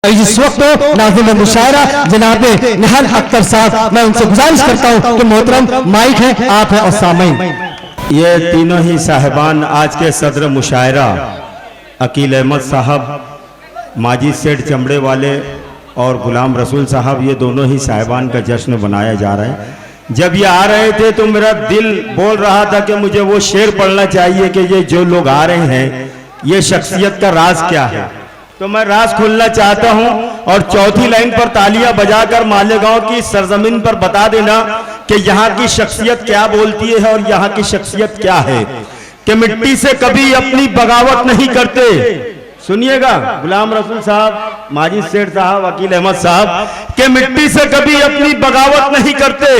इस वक्त नाज़िम मुशायरा जनाब निहाल अख्तर साहब, मैं उनसे गुजारिश करता हूँ कि मोहतरम माइक है, आप है और सामईन। ये तीनों ही साहिबान आज के सदर मुशायरा अकील अहमद साहब, माजिद सेठ चमड़े वाले और गुलाम रसूल साहब, ये दोनों ही साहिबान का जश्न बनाया जा रहा है। जब ये आ रहे थे तो मेरा दिल बोल रहा था कि मुझे वो शेर पढ़ना चाहिए कि ये जो लोग आ रहे हैं ये शख्सियत का राज क्या है। तो मैं राज खोलना चाहता हूं और चौथी लाइन पर तालियां बजाकर मालेगांव की सरजमीन पर बता देना कि यहाँ की शख्सियत क्या बोलती है और यहाँ की शख्सियत क्या है कि मिट्टी से कभी अपनी बगावत नहीं करते। सुनिएगा गुलाम रसूल साहब, माजिद सेठ साहब, अकील अहमद साहब, के मिट्टी से कभी अपनी बगावत नहीं करते,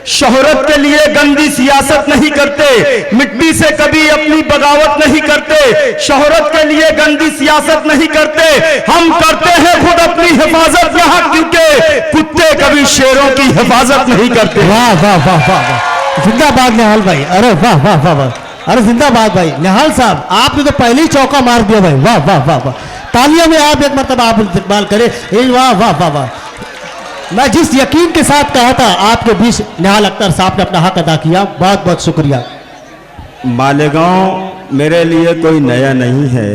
शोहरत के लिए गंदी सियासत नहीं करते, मिट्टी से कभी अपनी बगावत नहीं करते, शोहरत के लिए गंदी सियासत नहीं करते, हम करते हैं खुद अपनी हिफाजत यहाँ, क्योंकि कुत्ते कभी शेरों की हिफाजत नहीं करते। वाह वाह वाह वाह, जिंदाबाद निहाल भाई, अरे वाह वाह वाह वाह, अरे जिंदाबाद भाई निहाल साहब, आपने तो पहले ही चौका मार दिया भाई, वाह वाह वाह वाह। तालियों में आप एक मरतबा आप इस्तेमाल करें, वाह वाह वाह वाह। मैं जिस यकीन के साथ कहा था आपके बीच निहाल अख्तर साहब ने अपना हक अदा किया, बहुत बहुत शुक्रिया। मालेगांव मेरे लिए कोई नया नहीं है।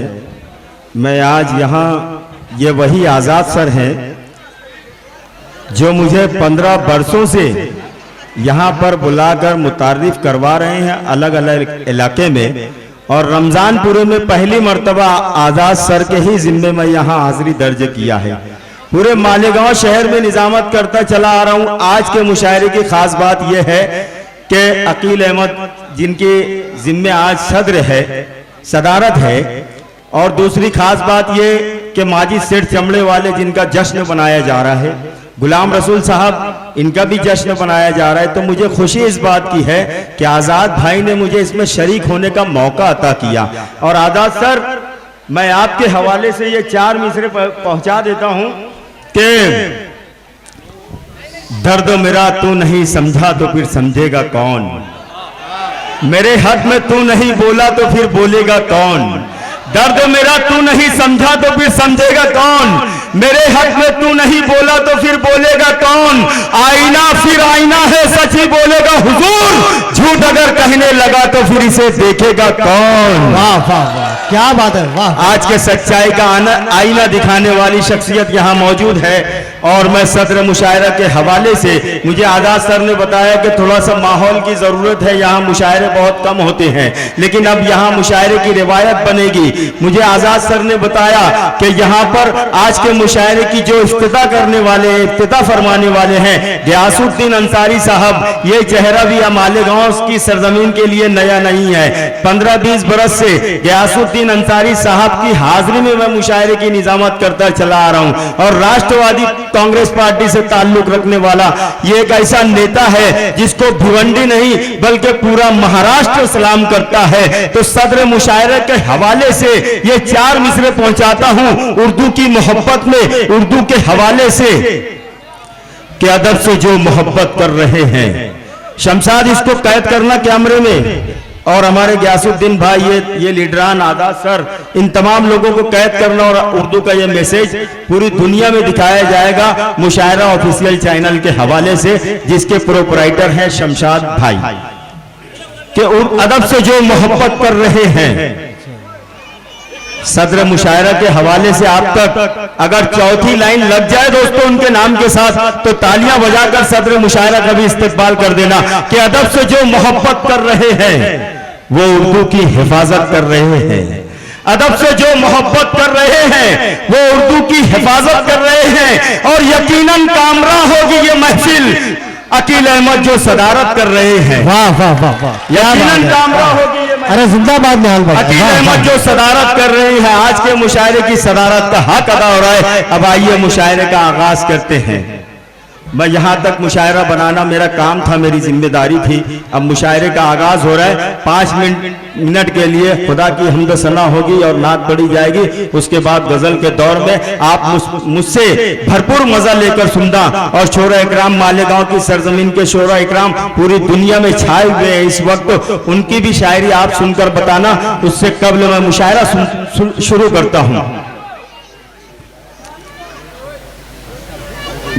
मैं आज यहाँ, ये वही आज़ाद सर हैं जो मुझे 15 वर्षों से यहाँ पर बुलाकर मुतारिफ करवा रहे हैं अलग अलग इलाके में, और रमजान पूरे में पहली मर्तबा आज़ाद सर के ही जिम्मे में यहाँ हाजिरी दर्ज किया है। पूरे मालेगांव शहर में निजामत करता चला आ रहा हूँ। आज के मुशायरे की खास बात यह है कि अकील अहमद जिनके जिम्मे आज सदर है, सदारत है, और दूसरी खास बात यह कि माजिद सेठ चमड़े वाले जिनका जश्न बनाया जा रहा है, गुलाम रसूल साहब इनका भी जश्न बनाया जा रहा है। तो मुझे खुशी इस बात की है कि आज़ाद भाई ने मुझे इसमें शरीक होने का मौका अता किया। और आज़ाद सर, मैं आपके हवाले से ये 4 मिसरे पहुंचा देता हूं कि दर्द मेरा तू नहीं समझा तो फिर समझेगा कौन, मेरे हक में तू नहीं बोला तो फिर बोलेगा कौन, दर्द मेरा तू नहीं समझा तो फिर समझेगा कौन, मेरे हक में तू नहीं बोला तो फिर बोलेगा कौन, आईना फिर आईना है सच ही बोलेगा हुजूर, झूठ अगर कहने लगा तो फिर इसे देखेगा कौन। वाह वाह वाह, क्या बात है, वाह। आज के सच्चाई का आईना दिखाने वाली शख्सियत यहाँ मौजूद है। और मैं सदर मुशायरा के हवाले से, मुझे आज़ाद सर ने बताया कि थोड़ा सा माहौल की ज़रूरत है, यहाँ मुशायरे बहुत कम होते हैं, लेकिन अब यहाँ मुशायरे की रिवायत बनेगी। मुझे आज़ाद सर ने बताया कि यहाँ पर आज के मुशायरे की जो इफ्तिताह करने वाले, इफ्तिताह फरमाने वाले हैं गियासुद्दीन अंसारी साहब, ये चेहरा भी मालेगांव की सरजमीन के लिए नया नहीं है। 15-20 बरस से गियासुद्दीन अंसारी साहब की हाजिरी में मैं मुशायरे की निजामत करता चला आ रहा हूँ, और राष्ट्रवादी कांग्रेस पार्टी से ताल्लुक रखने वाला ये एक ऐसा नेता है जिसको भिवंडी नहीं बल्कि पूरा महाराष्ट्र सलाम करता है। तो सदर मुशायरे के हवाले से ये 4 मिसरे पहुंचाता हूं उर्दू की मोहब्बत में, उर्दू के हवाले से कि अदब से जो मोहब्बत कर रहे हैं। शमशाद, इसको कैद करना कैमरे में, और हमारे गियासुद्दीन भाई, ये लीडरान, आज़ाद सर, इन तमाम लोगों को कैद करना, और उर्दू का ये मैसेज पूरी दुनिया में दिखाया जाएगा मुशायरा ऑफिशियल चैनल के हवाले से, जिसके प्रोपराइटर हैं शमशाद भाई, कि अदब से जो मोहब्बत कर रहे हैं। सदर मुशायरा के हवाले से आप तक अगर चौथी लाइन लग जाए दोस्तों उनके नाम के साथ, तो तालियां बजाकर सदर मुशायरा का भी इस्तेमाल कर देना कि अदब से जो मोहब्बत कर रहे हैं वो उर्दू की हिफाजत कर रहे हैं, अदब से जो मोहब्बत कर रहे हैं वो उर्दू की हिफाजत कर रहे हैं। और यकीनन कामराह होगी ये महफिल अकील अहमद जो सदारत कर रहे हैं। वाह वाह वाह वाह, यकीनन कामराह होगी ये, अरे जिंदाबाद निहाल भाई, अकील अहमद जो सदारत कर रहे हैं। आज के मुशायरे की सदारत का हक अदा हो रहा है। अब आइए मुशायरे का आगाज करते हैं। मैं यहाँ तक मुशायरा बनाना मेरा काम था, मेरी जिम्मेदारी थी। अब मुशायरे का आगाज हो रहा है। 5 मिनट के लिए खुदा की हम्द सना होगी और नात पढ़ी जाएगी। उसके बाद गजल के दौर में आप मुझसे भरपूर मजा लेकर सुनना। और शोरा इकराम, मालेगांव की सरजमीन के शोरा इकराम पूरी दुनिया में छाए हुए हैं इस वक्त, उनकी भी शायरी आप सुनकर बताना। उससे कबल मैं मुशायरा शुरू करता हूँ।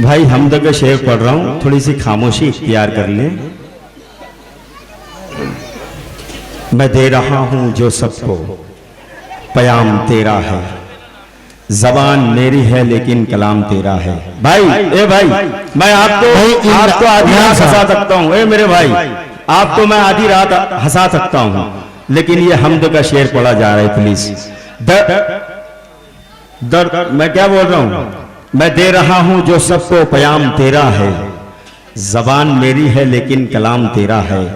भाई हमद का शेर पढ़ रहा हूं, थोड़ी सी खामोशी इख्तियार कर लें। मैं दे रहा हूं जो सबको पयाम तेरा है, जबान मेरी है लेकिन कलाम तेरा है। भाई ए भाई, मैं आपको आधी रात हंसा सकता हूं। ए मेरे भाई, आपको मैं आधी रात हंसा सकता हूं, लेकिन ये हमद का शेर पढ़ा जा रहा है प्लीज। दर्द मैं क्या बोल रहा हूं? मैं दे रहा हूं जो सबको पयाम तेरा है, जबान मेरी है लेकिन कलाम तेरा है।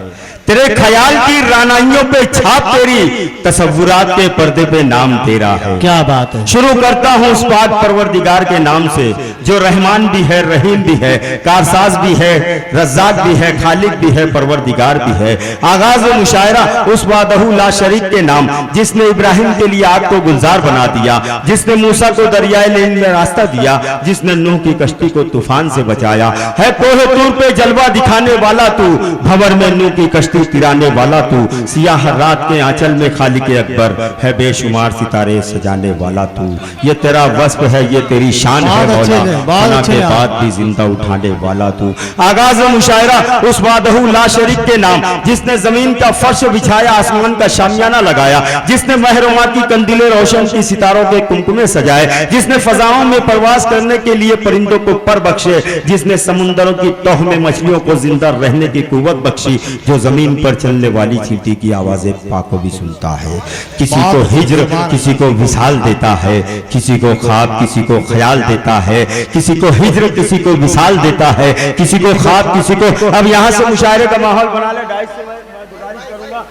तेरे ख्याल की रानाइयों पे छाप तेरी, तसव्वुरात के पर्दे पे नाम तेरा है। क्या बात है। शुरू करता हूं उस पाक परवरदिगार के नाम से, जो रहमान भी है, रहीम भी है, कारसाज भी है, रज़्ज़ाक भी है, खालिक भी है, परवरदिगार भी है। आगाज मुशायरा उस वादहू ला शरीक के नाम, जिसने इब्राहिम के लिए आग को गुलजार बना दिया, जिसने मूसा को दरियाए नील में रास्ता दिया, जिसने नूह की कश्ती को तूफान से बचाया है। कोहे तूर पे जलवा दिखाने वाला तू, भंवर में नूह की कश्ती तिराने वाला तू, सियाह रात के आंचल में खालिक अकबर है, बेशुमार सितारे सजाने वाला तू। ये तेरा वस्फ है, ये तेरी शान है मौला, फना के बाद भी जिंदा उठाने वाला तू। आगाज मुशायरा उस वादहू ला शरीक के नाम, जिसने जमीन का फर्श बिछाया, आसमान का शामियाना लगाया, जिसने महरुमा की कंदीलें रोशन की, सितारों के कुमकुमे सजाए, जिसने फजाओं में परवाज करने के लिए परिंदों को पर बख्शे, जिसने समुंदरों की तौह में मछलियों को जिंदा रहने की कुव्वत बख्शी, जो जमीन पर चलने वाली चींटी की आवाजें पाको भी सुनता है। किसी को हिज्र, किसी को विसाल देता है, किसी को ख्वाब, किसी को ख्याल देता है, किसी को हिज्र, किसी को विसाल देता है, किसी को ख्वाब, किसी को। अब यहां से मुशायरे का माहौल बना ले। डाइस से मैं गुजारिश करूंगा,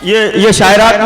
ये शायरात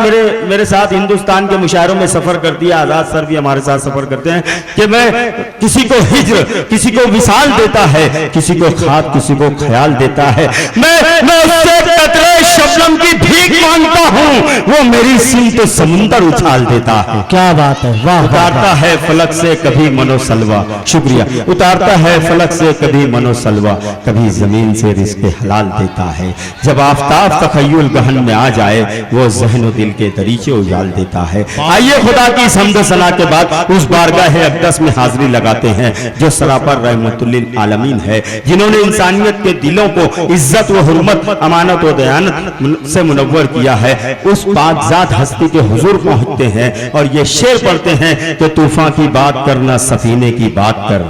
मेरे साथ हिंदुस्तान के मुशायरों में सफर करती है, आजाद सर भी हमारे साथ सफर करते हैं, कि मैं किसी को हिज्र, किसी को विसाल देता है, किसी को ख्वाब, किसी को ख्याल देता है। मैं उससे कतरे शबनम की भीख मांगता हूं, वो मेरी सिमत समुंदर उछाल देता है। क्या बात है, वाह। उतारता है फलक से कभी मनोसलवा, शुक्रिया। उतारता है फलक से कभी मनोसलवा, कभी जमीन से रिज़्क़ हलाल देता है। जब आफताब तखय्युल गहन में आ जाए, वो ज़हन दिल के दरीचे उजाल देता है। आइए खुदा की हम्द सना के बाद उस बारगाह अक़दस में हाजिरी लगाते हैं, जो सरापर रहमतुल लिल आलमीन है, जिन्होंने इंसानियत के दिलों को इज्जत व हुर्मत, अमानत व दयानत से मुनव्वर किया है। उस पाकज़ात हस्ती के हुजूर पहुंचते हैं और ये शेर पढ़ते हैं कि तूफान की बात करना, सफीने की बात कर,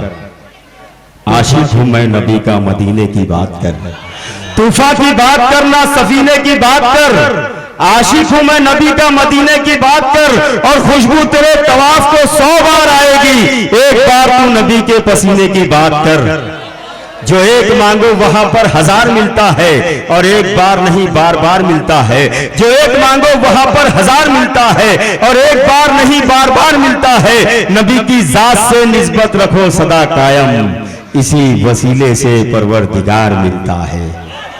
आशिक हूं मैं नबी का मदीने की बात कर। तूफान की बात करना, सफीने की बात कर, आशिक हूं मैं नबी का मदीने की बात कर, और खुशबू तेरे तवाफ को 100 बार आएगी, एक बार तू नबी के पसीने की बात कर। जो एक मांगो वहां पर 1000 मिलता है, और एक बार नहीं बार बार मिलता है। जो एक मांगो वहां पर 1000 मिलता है, और एक बार नहीं बार बार मिलता है। नबी की जात से निस्बत रखो सदा कायम, इसी वसीले से परवरदिगार मिलता है।